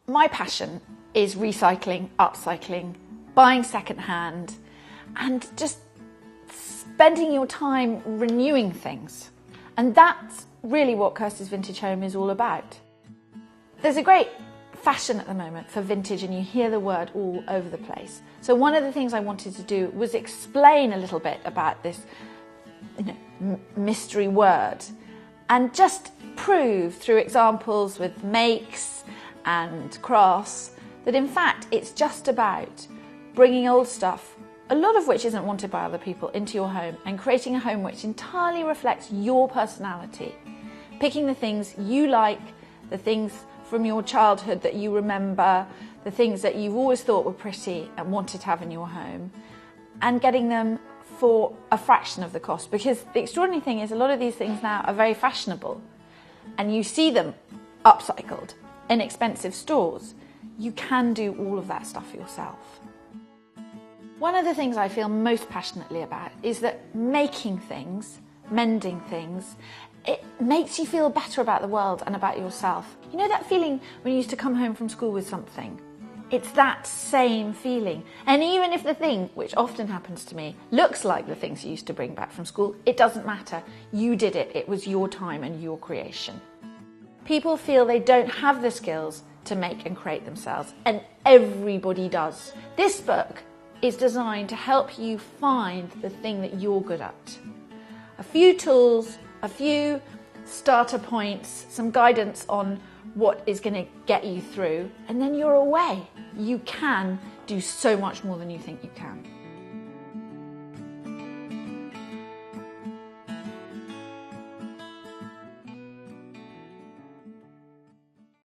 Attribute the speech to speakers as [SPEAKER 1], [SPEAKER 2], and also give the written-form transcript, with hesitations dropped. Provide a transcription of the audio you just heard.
[SPEAKER 1] My passion is recycling, upcycling, buying secondhand, and just spending your time renewing things. And that's really what Kirstie's Vintage Home is all about. There's a great fashion at the moment for vintage, and you hear the word all over the place. So one of the things I wanted to do was explain a little bit about this mystery word, and just prove through examples with makes and crafts that in fact it's just about bringing old stuff, a lot of which isn't wanted by other people, into your home and creating a home which entirely reflects your personality. Picking the things you like, the things from your childhood that you remember, the things that you've always thought were pretty and wanted to have in your home, and getting them for a fraction of the cost. Because the extraordinary thing is a lot of these things now are very fashionable, and you see them upcycled in expensive stores. You can do all of that stuff yourself. One of the things I feel most passionately about is that making things, mending things, it makes you feel better about the world and about yourself. You know that feeling when you used to come home from school with something? It's that same feeling. And even if the thing, which often happens to me, looks like the things you used to bring back from school, it doesn't matter. You did it. It was your time and your creation. People feel they don't have the skills to make and create themselves, and everybody does. This book is designed to help you find the thing that you're good at. A few tools, a few starter points, some guidance on what is going to get you through, and then you're away. You can do so much more than you think you can.